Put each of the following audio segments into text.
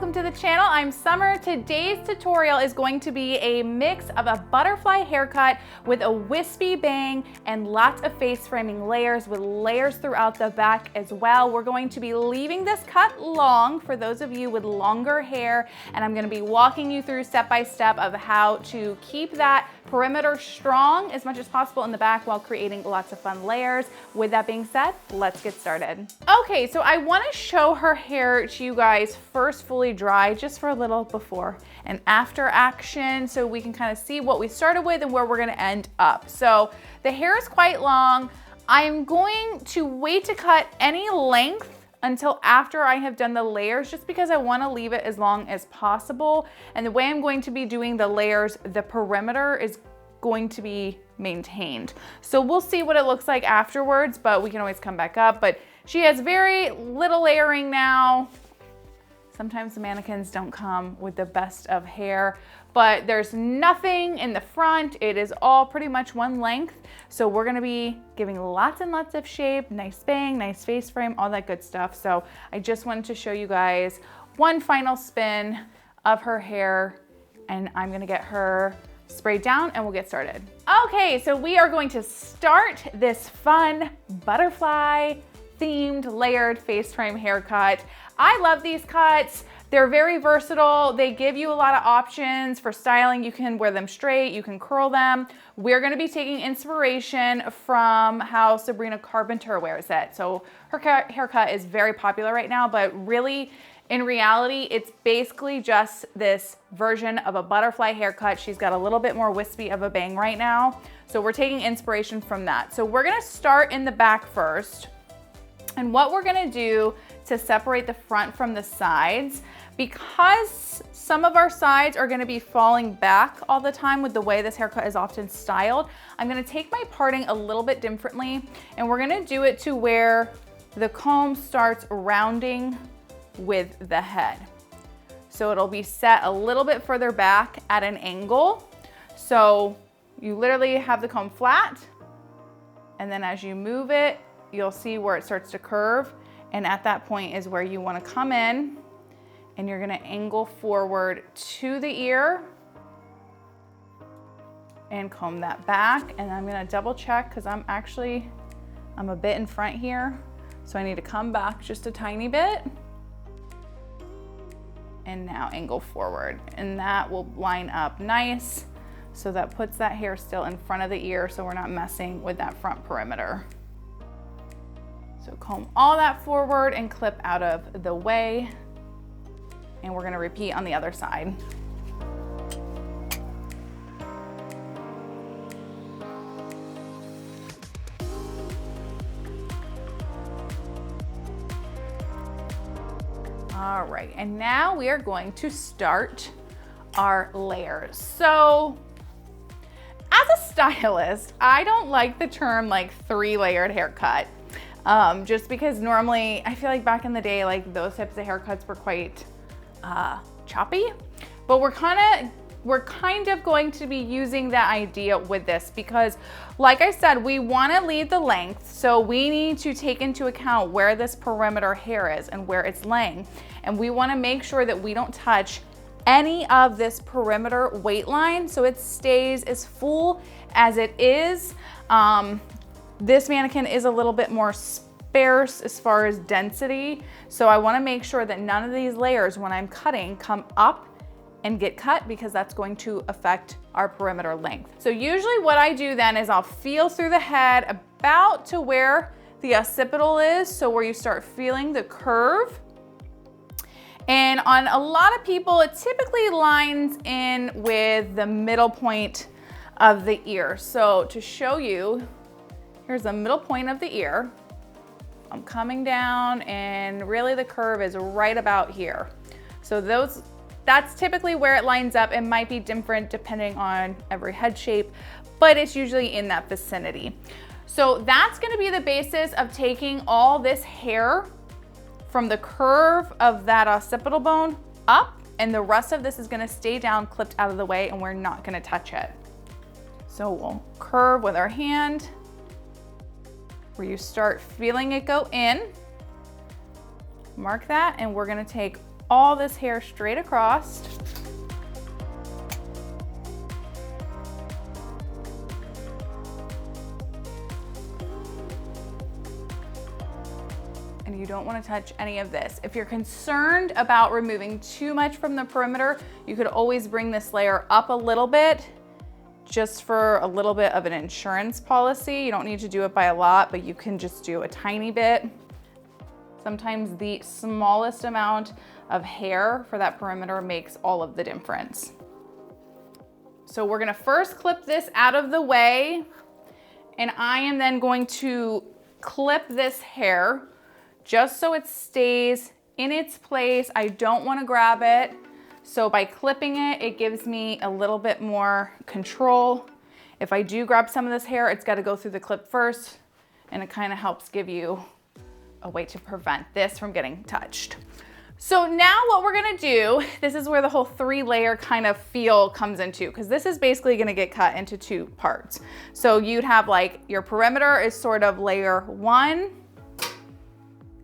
welcome to the channel. I'm Summer. Today's tutorial is going to be a mix of a butterfly haircut with a wispy bang and lots of face framing layers with layers throughout the back as well. We're going to be leaving this cut long for those of you with longer hair, and I'm going to be walking you through step by step of how to keep that perimeter strong as much as possible in the back while creating lots of fun layers. With that being said, let's get started. Okay, so I want to show her hair to you guys first fully dry, just for a little before and after action, so we can kind of see what we started with and where we're going to end up. So the hair is quite long. I'm going to wait to cut any length until after I have done the layers, just because I want to leave it as long as possible. And the way I'm going to be doing the layers, the perimeter is going to be maintained. So we'll see what it looks like afterwards, but we can always come back up. But she has very little layering now. Sometimes the mannequins don't come with the best of hair, but there's nothing in the front. It is all pretty much one length. So we're gonna be giving lots and lots of shape, nice bang, nice face frame, all that good stuff. So I just wanted to show you guys one final spin of her hair, and I'm gonna get her sprayed down and we'll get started. Okay, so we are going to start this fun butterfly themed layered face frame haircut. I love these cuts. They're very versatile. They give you a lot of options for styling. You can wear them straight, you can curl them. We're gonna be taking inspiration from how Sabrina Carpenter wears it. So her haircut is very popular right now, but really, in reality, it's basically just this version of a butterfly haircut. She's got a little bit more wispy of a bang right now. So we're taking inspiration from that. So we're gonna start in the back first. And what we're gonna do to separate the front from the sides, because some of our sides are gonna be falling back all the time with the way this haircut is often styled, I'm gonna take my parting a little bit differently, and we're gonna do it to where the comb starts rounding with the head. So it'll be set a little bit further back at an angle. So you literally have the comb flat, and then as you move it, you'll see where it starts to curve. And at that point is where you want to come in, and you're going to angle forward to the ear and comb that back. And I'm going to double check because I'm a bit in front here. So I need to come back just a tiny bit. And now angle forward. And that will line up nice. So that puts that hair still in front of the ear, so we're not messing with that front perimeter. So comb all that forward and clip out of the way. And we're gonna repeat on the other side. All right, and now we are going to start our layers. So as a stylist, I don't like the term like 3-layered haircut. Just because normally, I feel like back in the day, like those types of haircuts were quite choppy, but we're kind of going to be using that idea with this because, like I said, we want to leave the length, so we need to take into account where this perimeter hair is and where it's laying, and we want to make sure that we don't touch any of this perimeter weight line, so it stays as full as it is. This mannequin is a little bit more sparse as far as density. So I wanna make sure that none of these layers when I'm cutting come up and get cut, because that's going to affect our perimeter length. So usually what I do then is I'll feel through the head about to where the occipital is, so where you start feeling the curve. And on a lot of people, it typically lines in with the middle point of the ear. So to show you, here's the middle point of the ear. I'm coming down, and really the curve is right about here. So that's typically where it lines up. It might be different depending on every head shape, but it's usually in that vicinity. So that's gonna be the basis of taking all this hair from the curve of that occipital bone up, and the rest of this is gonna stay down, clipped out of the way, and we're not gonna touch it. So we'll curve with our hand, where you start feeling it go in. Mark that, and we're gonna take all this hair straight across. And you don't want to touch any of this. If you're concerned about removing too much from the perimeter, you could always bring this layer up a little bit, just for a little bit of an insurance policy. You don't need to do it by a lot, but you can just do a tiny bit. Sometimes the smallest amount of hair for that perimeter makes all of the difference. So we're gonna first clip this out of the way, and I am then going to clip this hair just so it stays in its place. I don't want to grab it. So by clipping it, it gives me a little bit more control. If I do grab some of this hair, it's got to go through the clip first, and it kind of helps give you a way to prevent this from getting touched. So now what we're gonna do, this is where the whole 3-layer kind of feel comes into, because this is basically gonna get cut into 2 parts. So you'd have like your perimeter is sort of layer 1,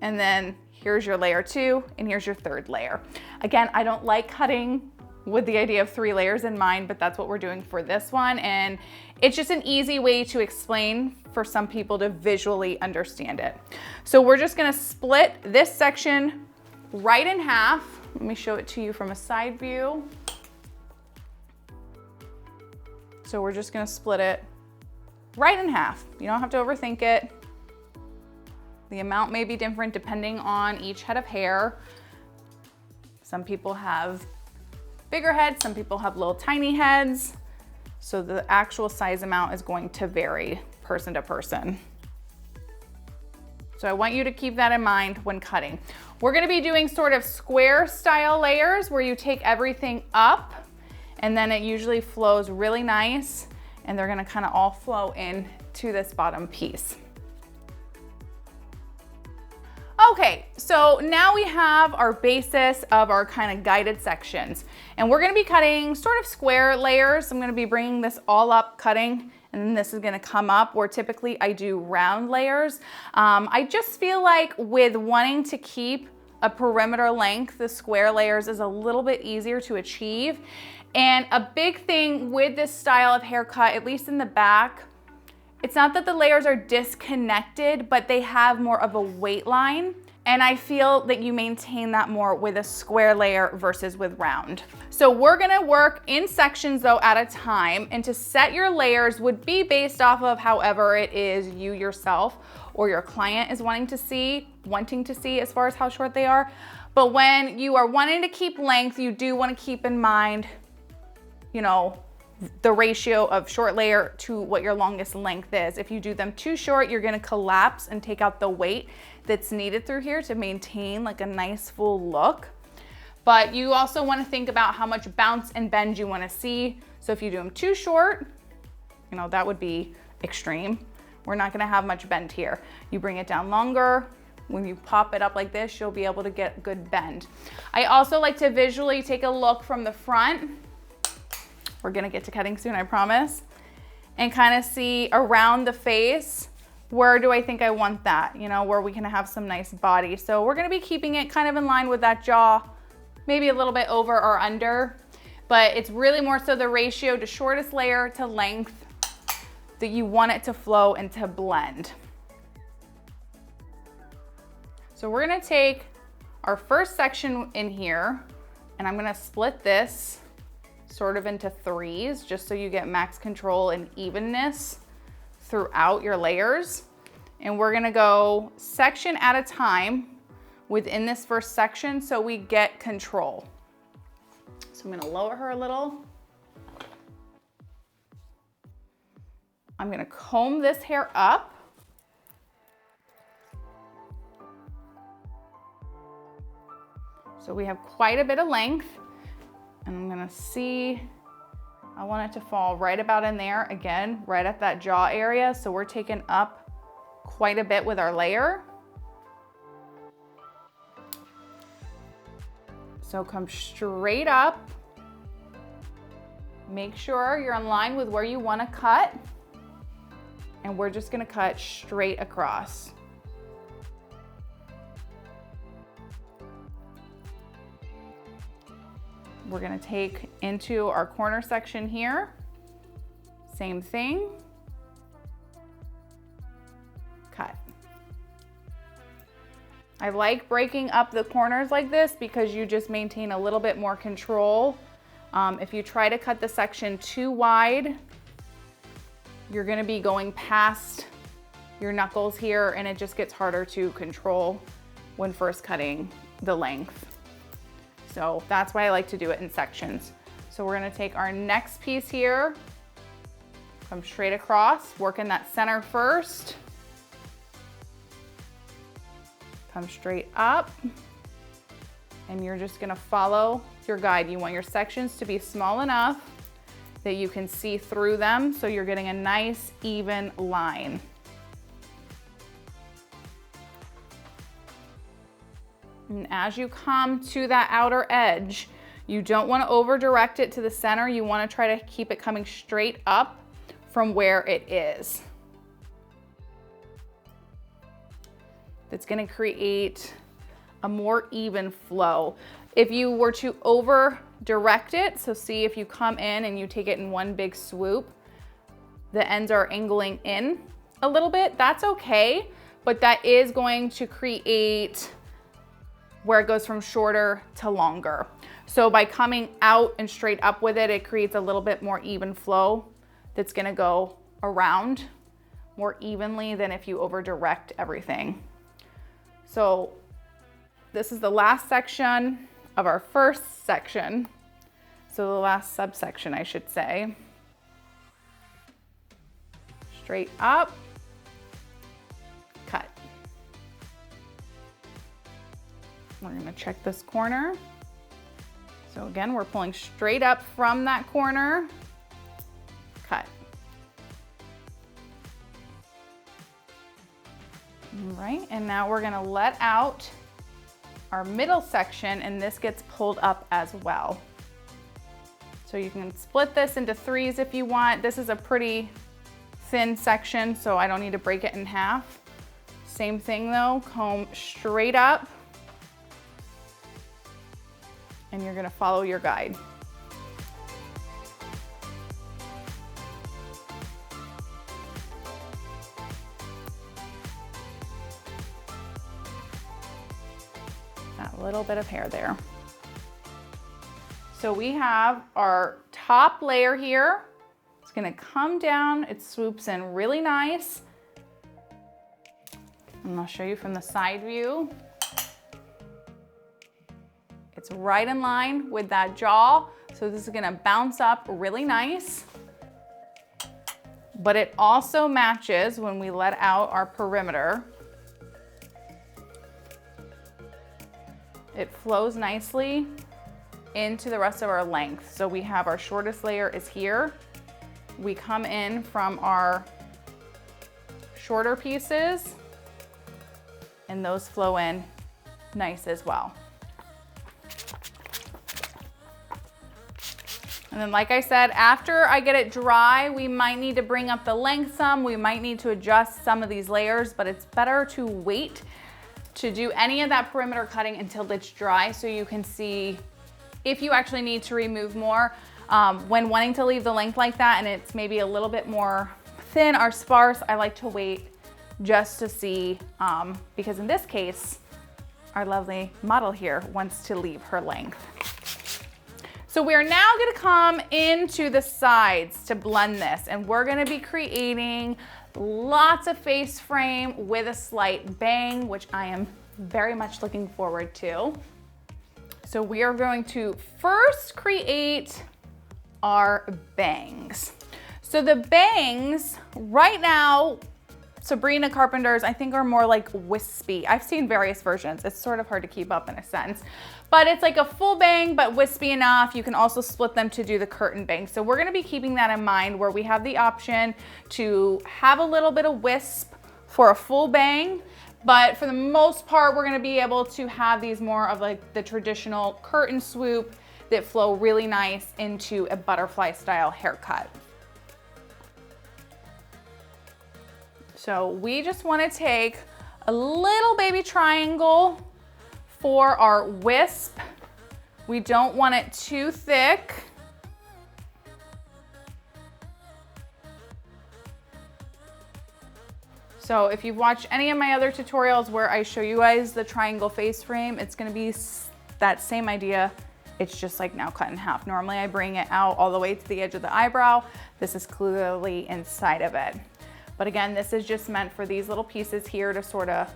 and then here's your layer 2, and here's your 3rd layer. Again, I don't like cutting with the idea of 3 layers in mind, but that's what we're doing for this one. And it's just an easy way to explain for some people to visually understand it. So we're just gonna split this section right in half. Let me show it to you from a side view. So we're just gonna split it right in half. You don't have to overthink it. The amount may be different depending on each head of hair. Some people have bigger heads, some people have little tiny heads. So the actual size amount is going to vary person to person. So I want you to keep that in mind when cutting. We're gonna be doing sort of square style layers where you take everything up, and then it usually flows really nice, and they're gonna kind of all flow in to this bottom piece. Okay, so now we have our basis of our kind of guided sections, and we're gonna be cutting sort of square layers. I'm gonna be bringing this all up, cutting, and then this is gonna come up, where typically I do round layers. I just feel like with wanting to keep a perimeter length, the square layers is a little bit easier to achieve. And a big thing with this style of haircut, at least in the back, it's not that the layers are disconnected, but they have more of a weight line. And I feel that you maintain that more with a square layer versus with round. So we're gonna work in sections though at a time, and to set your layers would be based off of however it is you yourself or your client is wanting to see as far as how short they are. But when you are wanting to keep length, you do wanna keep in mind, you know, the ratio of short layer to what your longest length is. If you do them too short, you're gonna collapse and take out the weight that's needed through here to maintain like a nice full look. But you also wanna think about how much bounce and bend you wanna see. So if you do them too short, you know, that would be extreme. We're not gonna have much bend here. You bring it down longer. When you pop it up like this, you'll be able to get good bend. I also like to visually take a look from the front. We're gonna get to cutting soon, I promise. And kind of see around the face, where do I think I want that? You know, where we can have some nice body. So we're gonna be keeping it kind of in line with that jaw, maybe a little bit over or under, but it's really more so the ratio to shortest layer to length that you want it to flow and to blend. So we're gonna take our first section in here, and I'm gonna split this sort of into 3s, just so you get max control and evenness throughout your layers. And we're gonna go section at a time within this first section so we get control. So I'm gonna lower her a little. I'm gonna comb this hair up. So we have quite a bit of length. And I'm gonna see, I want it to fall right about in there, again, right at that jaw area. So we're taking up quite a bit with our layer. So come straight up. Make sure you're in line with where you wanna cut. And we're just gonna cut straight across. we're gonna take into our corner section here. Same thing. Cut. I like breaking up the corners like this because you just maintain a little bit more control. If you try to cut the section too wide, you're gonna be going past your knuckles here and it just gets harder to control when first cutting the length. So that's why I like to do it in sections. So we're gonna take our next piece here, come straight across, work in that center first, come straight up, and you're just gonna follow your guide. You want your sections to be small enough that you can see through them, so you're getting a nice even line. And as you come to that outer edge, you don't want to over direct it to the center. You want to try to keep it coming straight up from where it is. That's going to create a more even flow. If you were to over direct it, so see if you come in and you take it in one big swoop, the ends are angling in a little bit, that's okay, but that is going to create where it goes from shorter to longer. So by coming out and straight up with it, it creates a little bit more even flow that's gonna go around more evenly than if you over direct everything. So this is the last section of our first section. So the last subsection, I should say. Straight up, cut. We're gonna check this corner. So again, we're pulling straight up from that corner, cut. All right, and now we're gonna let out our middle section, and this gets pulled up as well. So you can split this into threes if you want. This is a pretty thin section, so I don't need to break it in half. Same thing though, comb straight up, and you're gonna follow your guide. That little bit of hair there. So we have our top layer here. It's gonna come down, it swoops in really nice. And I'll show you from the side view. It's right in line with that jaw. So this is gonna bounce up really nice. But it also matches when we let out our perimeter. It flows nicely into the rest of our length. So we have our shortest layer is here. We come in from our shorter pieces and those flow in nice as well. And then like I said, after I get it dry, we might need to bring up the length some, we might need to adjust some of these layers, but it's better to wait to do any of that perimeter cutting until it's dry so you can see if you actually need to remove more. When wanting to leave the length like that and it's maybe a little bit more thin or sparse, I like to wait just to see, because in this case, our lovely model here wants to leave her length. So we're now gonna come into the sides to blend this, and we're gonna be creating lots of face frame with a slight bang, which I am very much looking forward to. So we are going to first create our bangs. So the bangs right now, Sabrina Carpenter's, I think are more like wispy. I've seen various versions. It's sort of hard to keep up in a sense, but it's like a full bang, but wispy enough. You can also split them to do the curtain bang. So we're gonna be keeping that in mind where we have the option to have a little bit of wisp for a full bang, but for the most part, we're gonna be able to have these more of like the traditional curtain swoop that flow really nice into a butterfly style haircut. So we just wanna take a little baby triangle for our wisp. We don't want it too thick. So if you've watched any of my other tutorials where I show you guys the triangle face frame, it's gonna be that same idea. It's just like now cut in half. Normally I bring it out all the way to the edge of the eyebrow. This is clearly inside of it. But again, this is just meant for these little pieces here to sort of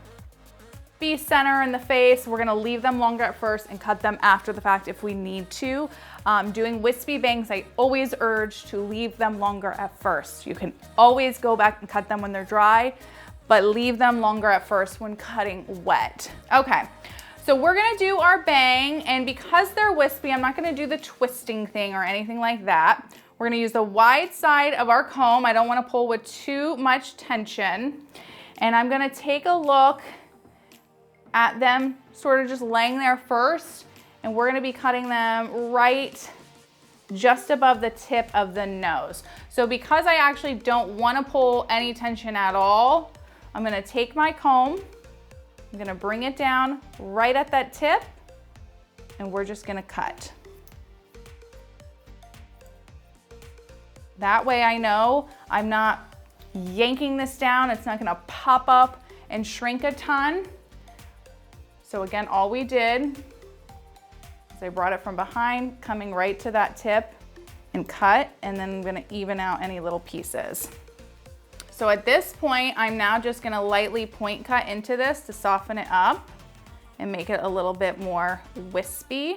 be center in the face. We're gonna leave them longer at first and cut them after the fact if we need to. Doing wispy bangs, I always urge to leave them longer at first. You can always go back and cut them when they're dry, but leave them longer at first when cutting wet. Okay, so we're gonna do our bang, and because they're wispy, I'm not gonna do the twisting thing or anything like that. We're gonna use the wide side of our comb. I don't wanna pull with too much tension. And I'm gonna take a look at them sort of just laying there first, and we're gonna be cutting them right just above the tip of the nose. So because I actually don't wanna pull any tension at all, I'm gonna take my comb, I'm gonna bring it down right at that tip, and we're just gonna cut. That way I know I'm not yanking this down, it's not gonna pop up and shrink a ton. So again, all we did is I brought it from behind, coming right to that tip and cut, and then I'm gonna even out any little pieces. So at this point, I'm now just gonna lightly point cut into this to soften it up and make it a little bit more wispy.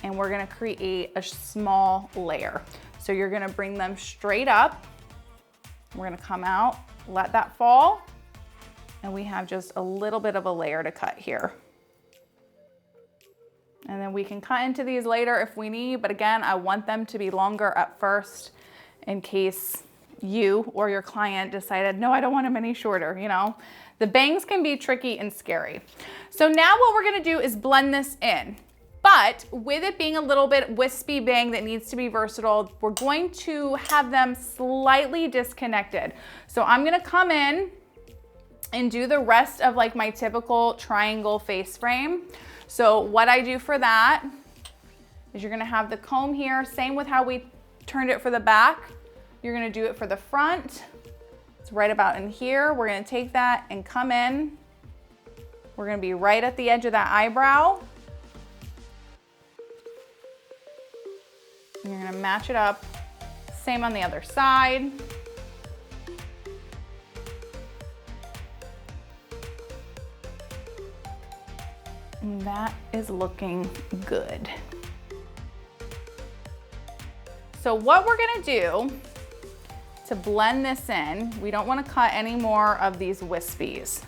And we're gonna create a small layer. So you're gonna bring them straight up. We're gonna come out, let that fall, and we have just a little bit of a layer to cut here. And then we can cut into these later if we need, but again, I want them to be longer at first in case you or your client decided, no, I don't want them any shorter, you know? The bangs can be tricky and scary. So now what we're gonna do is blend this in. But with it being a little bit wispy bang that needs to be versatile, we're going to have them slightly disconnected. So I'm gonna come in and do the rest of like my typical triangle face frame. So what I do for that is you're gonna have the comb here, same with how we turned it for the back. You're gonna do it for the front. It's right about in here. We're gonna take that and come in. We're gonna be right at the edge of that eyebrow. And you're gonna match it up. Same on the other side. And that is looking good. So what we're gonna do to blend this in, we don't wanna cut any more of these wispies.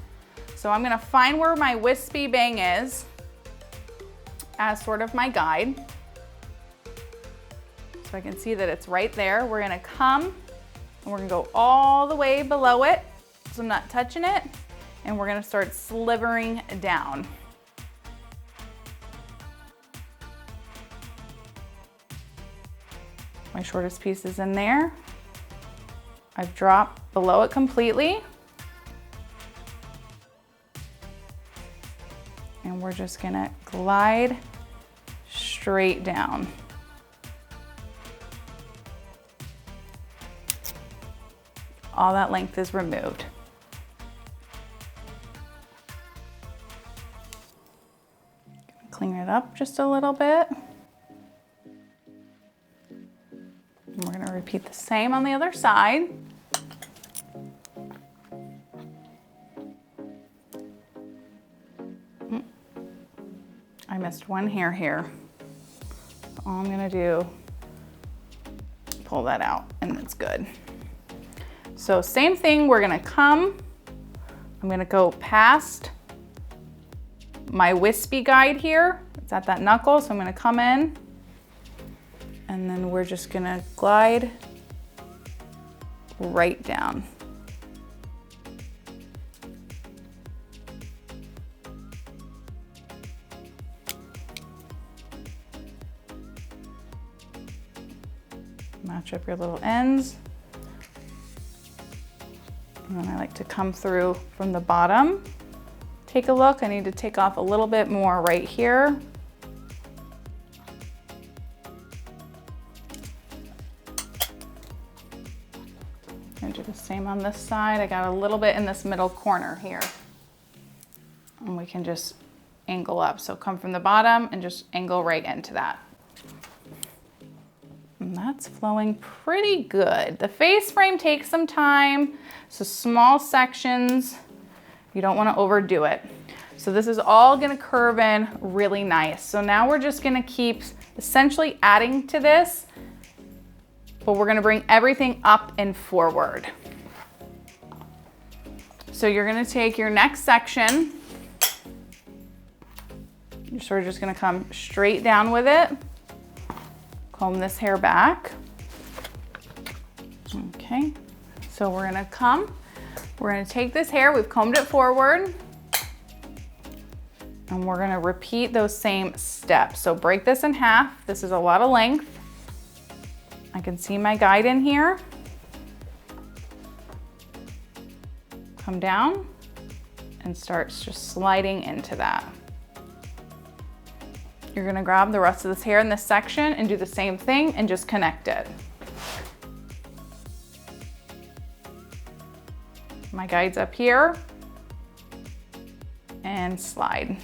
So I'm gonna find where my wispy bang is as sort of my guide. So I can see that it's right there. We're gonna come and we're gonna go all the way below it, so I'm not touching it, and we're gonna start slivering down. My shortest piece is in there. I've dropped below it completely. And we're just gonna glide straight down. All that length is removed. Clean it up just a little bit. And we're gonna repeat the same on the other side. I missed one hair here. So all I'm gonna do, pull that out, and it's good. So same thing, we're gonna come, I'm gonna go past my wispy guide here. It's at that knuckle, so I'm gonna come in, and then we're just gonna glide right down. Match up your little ends. And then I like to come through from the bottom. Take a look, I need to take off a little bit more right here do the same on this side. I got a little bit in this middle corner here. And we can just angle up. So come from the bottom and just angle right into that. And that's flowing pretty good. The face frame takes some time, so small sections. You don't want to overdo it. So this is all going to curve in really nice. So now we're just going to keep essentially adding to this, but we're going to bring everything up and forward. So you're going to take your next section. You're sort of just going to come straight down with it. Comb this hair back. Okay, so we're going to take this hair, we've combed it forward, and we're going to repeat those same steps. So break this in half. This is a lot of length. I can see my guide in here. Come down and start just sliding into that. You're gonna grab the rest of this hair in this section and do the same thing and just connect it. My guide's up here and slide.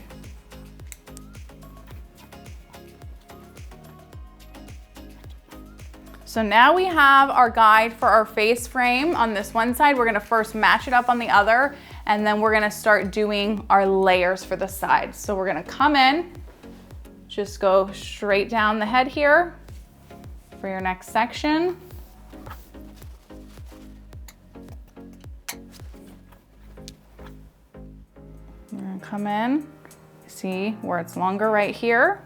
So now we have our guide for our face frame on this one side. We're gonna first match it up on the other, and then we're gonna start doing our layers for the sides. So we're gonna come in, just go straight down the head here for your next section. We're gonna come in, see where it's longer right here.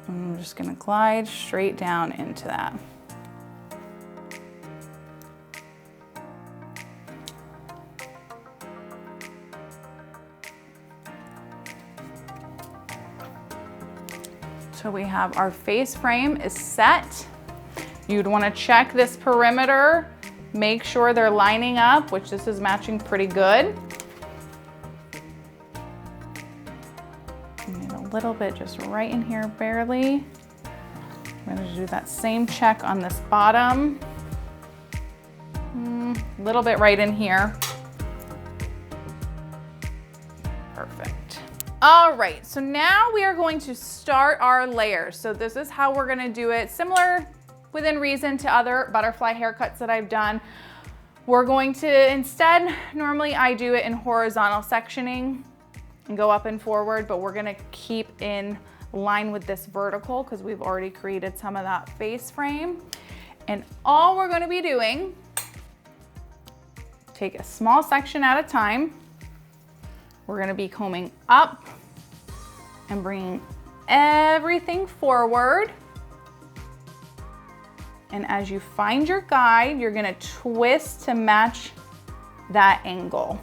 And I'm just gonna glide straight down into that. So we have our face frame is set. You'd want to check this perimeter, make sure they're lining up, which this is matching pretty good. Need a little bit just right in here, barely. I'm going to do that same check on this bottom. A little bit right in here. Perfect. All right, so now we are going to start our layers. So this is how we're gonna do it, similar within reason to other butterfly haircuts that I've done. We're going to instead, normally I do it in horizontal sectioning and go up and forward, but we're gonna keep in line with this vertical because we've already created some of that face frame. And all we're gonna be doing, take a small section at a time. We're gonna be combing up and bringing everything forward. And as you find your guide, you're gonna twist to match that angle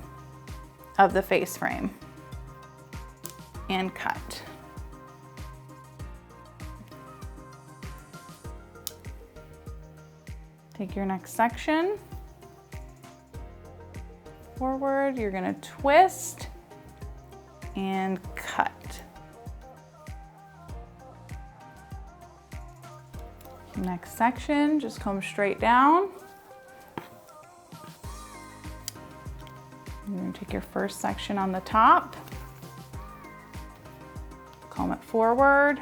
of the face frame and cut. Take your next section forward, you're gonna twist and cut. Next section, just comb straight down. You're gonna take your first section on the top, comb it forward.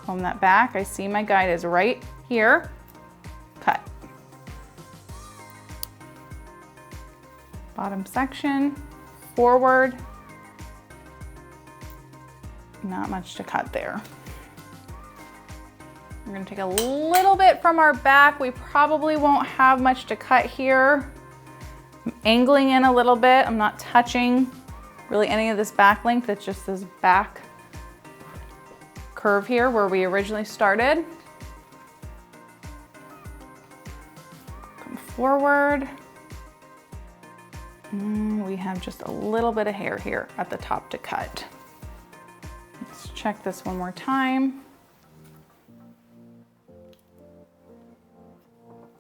Comb that back. I see my guide is right here. Cut. Bottom section, forward. Not much to cut there. We're gonna take a little bit from our back. We probably won't have much to cut here. I'm angling in a little bit. I'm not touching really any of this back length. It's just this back curve here where we originally started. Come forward. We have just a little bit of hair here at the top to cut. Let's check this one more time.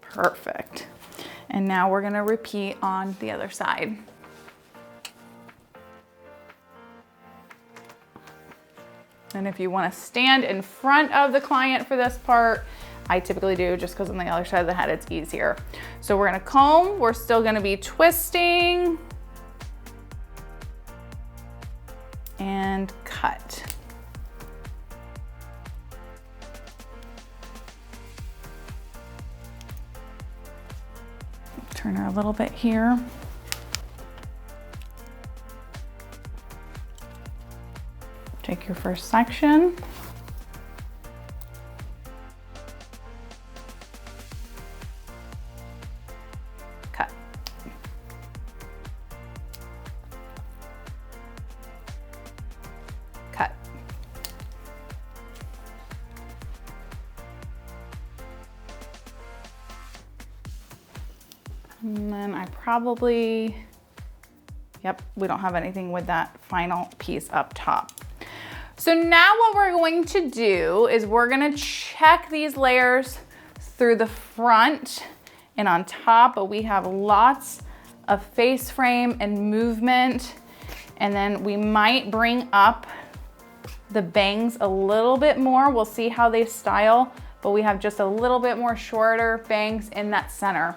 Perfect. And now we're gonna repeat on the other side. And if you want to stand in front of the client for this part, I typically do, just because on the other side of the head it's easier. So we're gonna comb, we're still gonna be twisting and cut. Turn her a little bit here. Take your first section. Cut. Cut. And then I probably, yep, we don't have anything with that final piece up top. So now what we're going to do is we're gonna check these layers through the front and on top, but we have lots of face frame and movement. And then we might bring up the bangs a little bit more. We'll see how they style, but we have just a little bit more shorter bangs in that center.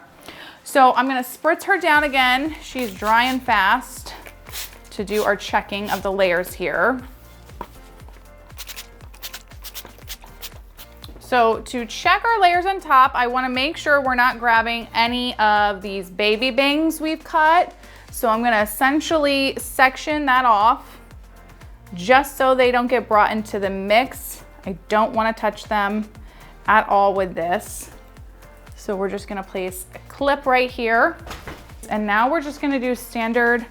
So I'm gonna spritz her down again. She's drying fast to do our checking of the layers here. So to check our layers on top, I wanna make sure we're not grabbing any of these baby bangs we've cut. So I'm gonna essentially section that off just so they don't get brought into the mix. I don't wanna touch them at all with this. So we're just gonna place a clip right here. And now we're just gonna do standard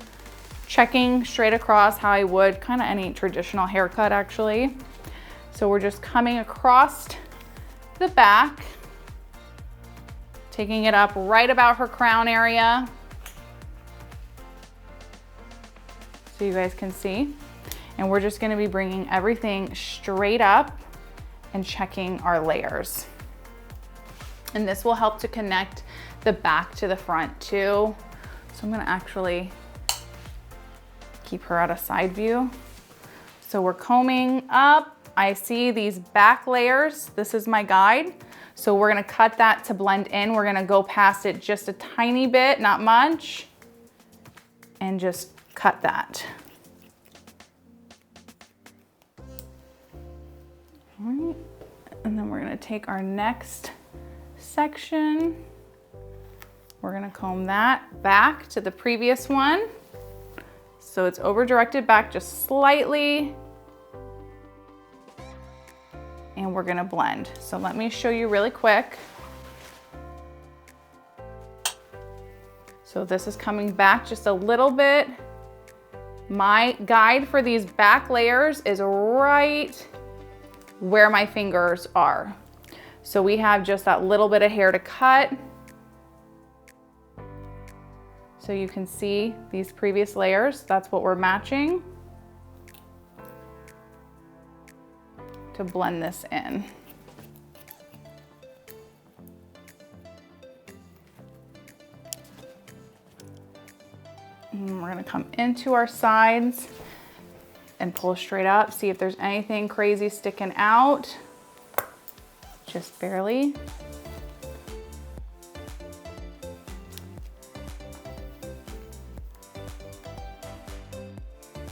checking straight across how I would kind of any traditional haircut actually. So we're just coming across the back, taking it up right about her crown area. So you guys can see. And we're just gonna be bringing everything straight up and checking our layers. And this will help to connect the back to the front too. So I'm gonna actually keep her at a side view. So we're combing up. I see these back layers. This is my guide. So we're gonna cut that to blend in. We're gonna go past it just a tiny bit, not much, and just cut that. All right, and then we're gonna take our next section. We're gonna comb that back to the previous one. So it's over directed back just slightly. And we're gonna blend. So let me show you really quick. So this is coming back just a little bit. My guide for these back layers is right where my fingers are. So we have just that little bit of hair to cut. So you can see these previous layers, that's what we're matching to blend this in. And we're gonna come into our sides and pull straight up, see if there's anything crazy sticking out, just barely.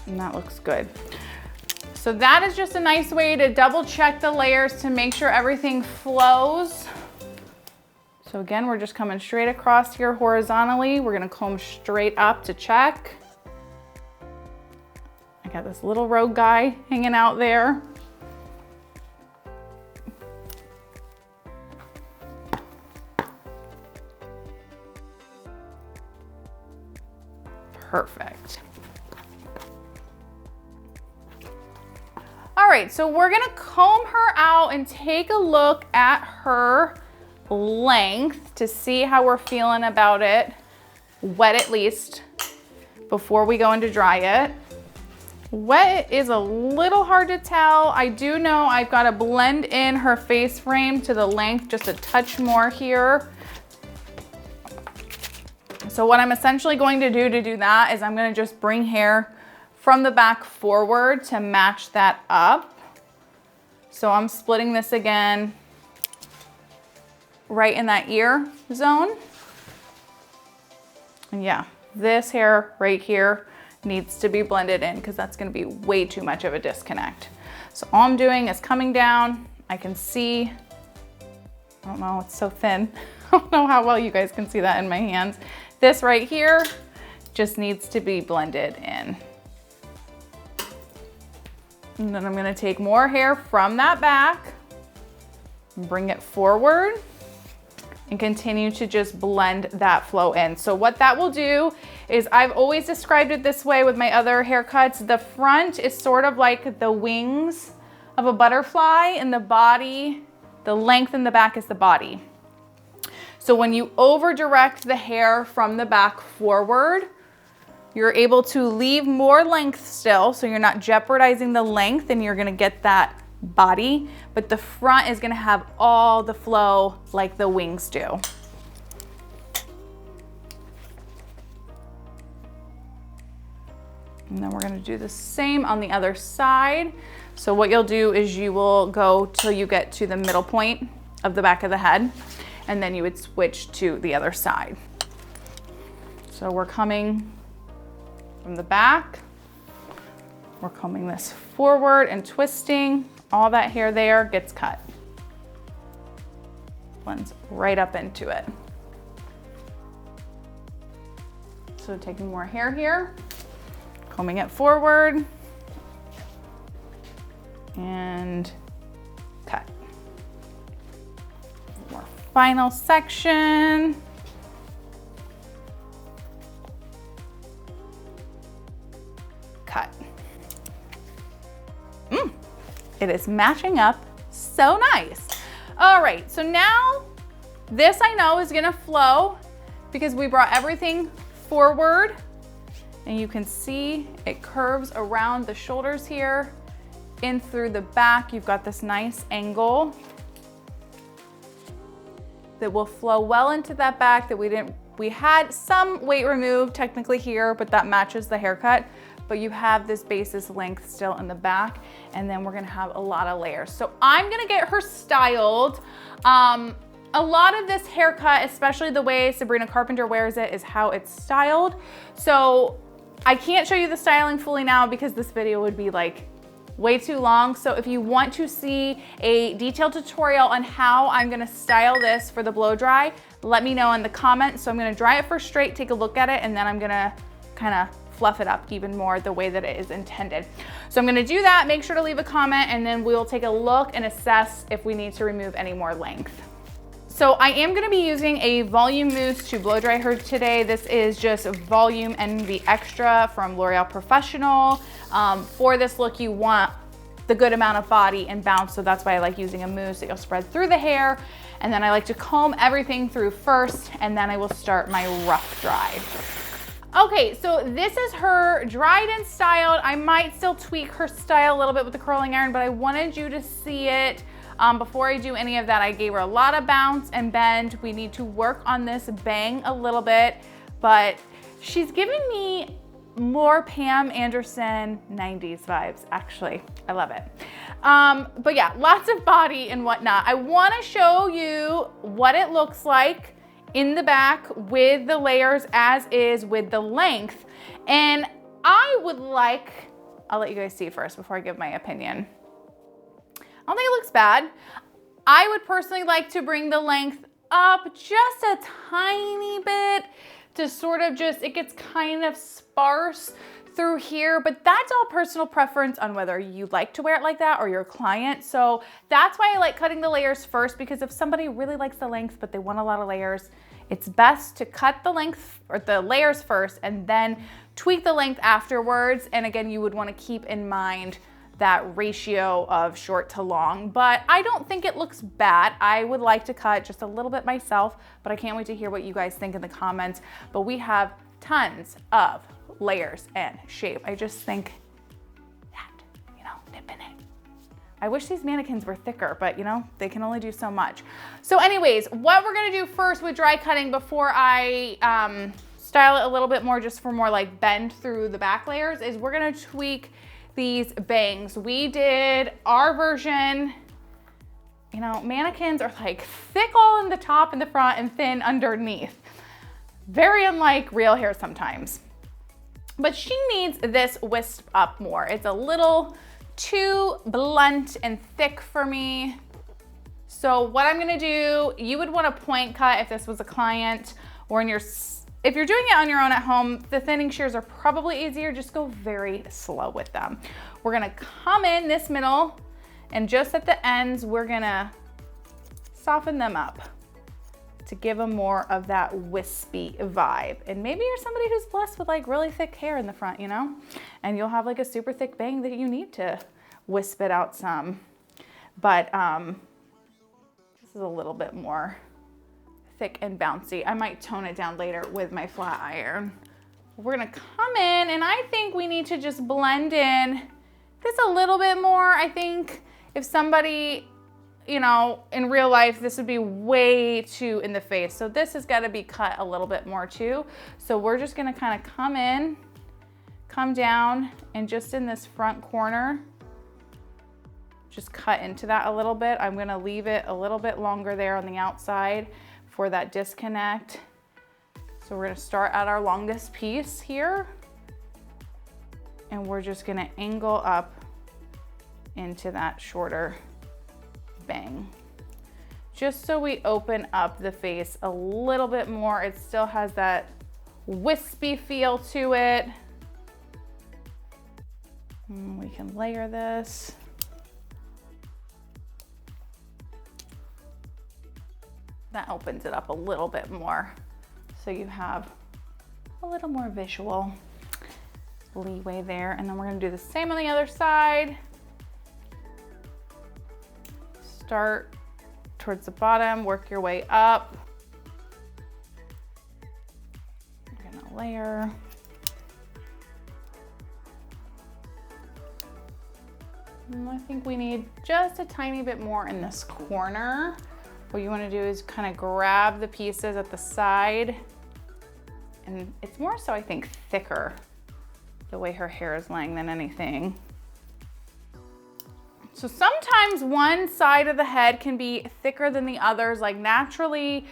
And that looks good. So that is just a nice way to double check the layers to make sure everything flows. So again, we're just coming straight across here horizontally. We're gonna comb straight up to check. I got this little rogue guy hanging out there. Perfect. All right, so we're gonna comb her out and take a look at her length to see how we're feeling about it, wet at least, before we go into dry it. Wet is a little hard to tell. I do know I've got to blend in her face frame to the length just a touch more here. So what I'm essentially going to do that is I'm going to just bring hair from the back forward to match that up. So I'm splitting this again right in that ear zone. And yeah, this hair right here needs to be blended in because that's gonna be way too much of a disconnect. So all I'm doing is coming down. I can see, I don't know, it's so thin. I don't know how well you guys can see that in my hands. This right here just needs to be blended in. And then I'm gonna take more hair from that back and bring it forward and continue to just blend that flow in. So what that will do is, I've always described it this way with my other haircuts. The front is sort of like the wings of a butterfly, and the body, the length in the back is the body. So when you over direct the hair from the back forward, you're able to leave more length still, so you're not jeopardizing the length and you're gonna get that body, but the front is gonna have all the flow like the wings do. And then we're gonna do the same on the other side. So what you'll do is you will go till you get to the middle point of the back of the head, and then you would switch to the other side. So we're coming from the back, we're combing this forward and twisting. All that hair there gets cut. Blends right up into it. So taking more hair here, combing it forward, and cut. More final section. Cut. It is matching up so nice. All right, so now this I know is gonna flow because we brought everything forward, and you can see it curves around the shoulders here, in through the back. You've got this nice angle that will flow well into that back that we had some weight removed technically here, but that matches the haircut. But you have this basis length still in the back, and then we're gonna have a lot of layers. So I'm gonna get her styled. A lot of this haircut, especially the way Sabrina Carpenter wears it, is how it's styled. So I can't show you the styling fully now because this video would be like way too long. So if you want to see a detailed tutorial on how I'm gonna style this for the blow dry, let me know in the comments. So I'm gonna dry it first straight, take a look at it, and then I'm gonna kind of fluff it up even more the way that it is intended. So I'm gonna do that, make sure to leave a comment, and then we'll take a look and assess if we need to remove any more length. So I am gonna be using a volume mousse to blow dry her today. This is just Volume Envy Extra from L'Oreal Professional. For this look, you want the good amount of body and bounce, so that's why I like using a mousse that you'll spread through the hair. And then I like to comb everything through first, and then I will start my rough dry. Okay, so this is her dried and styled. I might still tweak her style a little bit with the curling iron, but I wanted you to see it. Before I do any of that, I gave her a lot of bounce and bend. We need to work on this bang a little bit, but she's giving me more Pam Anderson 90s vibes, actually. I love it. But yeah, lots of body and whatnot. I wanna show you what it looks like in the back with the layers as is with the length. And I would like, I'll let you guys see first before I give my opinion. I don't think it looks bad. I would personally like to bring the length up just a tiny bit to sort of just, it gets kind of sparse through here, but that's all personal preference on whether you like to wear it like that or your client. So that's why I like cutting the layers first, because if somebody really likes the length but they want a lot of layers, it's best to cut the length or the layers first and then tweak the length afterwards. And again, you would want to keep in mind that ratio of short to long, but I don't think it looks bad. I would like to cut just a little bit myself, but I can't wait to hear what you guys think in the comments. But we have tons of layers and shape. I just think that, you know, nip in it. I wish these mannequins were thicker, but you know, they can only do so much. So anyways, what we're gonna do first with dry cutting before I style it a little bit more, just for more like bend through the back layers, is we're gonna tweak these bangs. We did our version You know, mannequins are like thick all in the top and the front and thin underneath. Very unlike real hair sometimes. But she needs this wisp up more. It's a little too blunt and thick for me. So what I'm gonna do, you would want a point cut if this was a client, or if you're doing it on your own at home, the thinning shears are probably easier. Just go very slow with them. We're gonna come in this middle, and just at the ends, we're gonna soften them up to give them more of that wispy vibe. And maybe you're somebody who's blessed with like really thick hair in the front, you know? And you'll have like a super thick bang that you need to wisp it out some. But this is a little bit more thick and bouncy. I might tone it down later with my flat iron. We're gonna come in, and I think we need to just blend in this a little bit more. I think if somebody, you know, in real life, this would be way too in the face. So this has got to be cut a little bit more too. So we're just gonna kind of come in, come down, and just in this front corner, just cut into that a little bit. I'm gonna leave it a little bit longer there on the outside for that disconnect. So we're gonna start at our longest piece here, and we're just gonna angle up into that shorter bang, just so we open up the face a little bit more. It still has that wispy feel to it. We can layer this. That opens it up a little bit more, so you have a little more visual leeway there. And then we're gonna do the same on the other side. Start towards the bottom, work your way up. We're gonna layer. And I think we need just a tiny bit more in this corner. What you wanna do is kind of grab the pieces at the side, and it's more so, I think, thicker, the way her hair is laying, than anything. So sometimes one side of the head can be thicker than the others. Like naturally,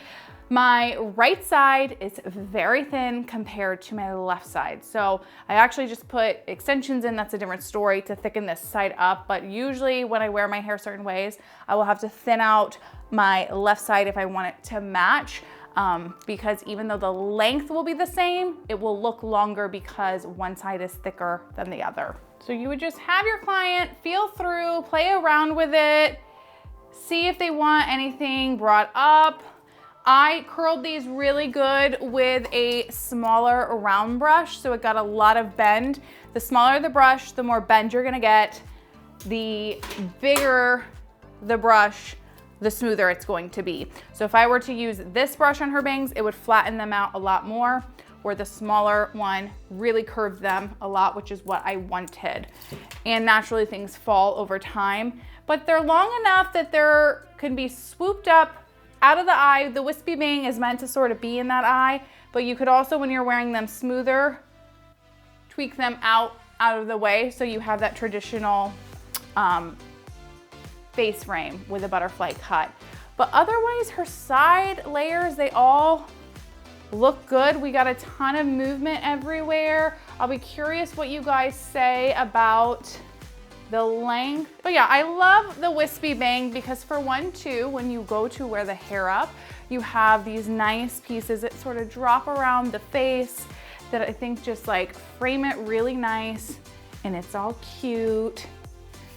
my right side is very thin compared to my left side. So I actually just put extensions in, that's a different story, to thicken this side up. But usually when I wear my hair certain ways, I will have to thin out my left side if I want it to match. Because even though the length will be the same, it will look longer because one side is thicker than the other. So you would just have your client feel through, play around with it, see if they want anything brought up. I curled these really good with a smaller round brush, so it got a lot of bend. The smaller the brush, the more bend you're gonna get. The bigger the brush, the smoother it's going to be. So if I were to use this brush on her bangs, it would flatten them out a lot more, where the smaller one really curved them a lot, which is what I wanted. And naturally things fall over time, but they're long enough that there can be swooped up out of the eye. The wispy bang is meant to sort of be in that eye, but you could also, when you're wearing them smoother, tweak them out of the way so you have that traditional face frame with a butterfly cut. But otherwise, her side layers, they all look good. We got a ton of movement everywhere. I'll be curious what you guys say about the length. But yeah, I love the wispy bang because for one too, when you go to wear the hair up, you have these nice pieces that sort of drop around the face that I think just like frame it really nice, and it's all cute.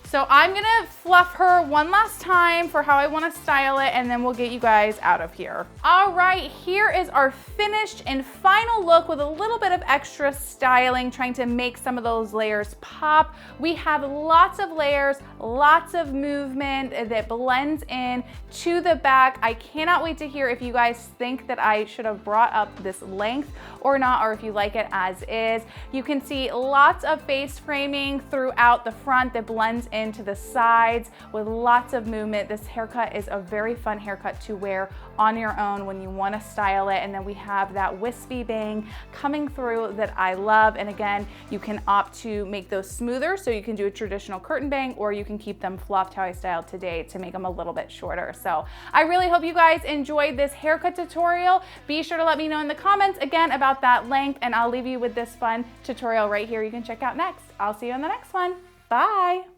So I'm gonna fluff her one last time for how I wanna style it, and then we'll get you guys out of here. All right, here is our finished and final look with a little bit of extra styling, trying to make some of those layers pop. We have lots of layers, lots of movement that blends in to the back. I cannot wait to hear if you guys think that I should have brought up this length or not, or if you like it as is. You can see lots of face framing throughout the front that blends into the sides with lots of movement. This haircut is a very fun haircut to wear on your own when you want to style it. And then we have that wispy bang coming through that I love. And again, you can opt to make those smoother, so you can do a traditional curtain bang, or you can keep them fluffed how I styled today to make them a little bit shorter. So I really hope you guys enjoyed this haircut tutorial. Be sure to let me know in the comments again about that length, and I'll leave you with this fun tutorial right here you can check out next. I'll see you in the next one. Bye.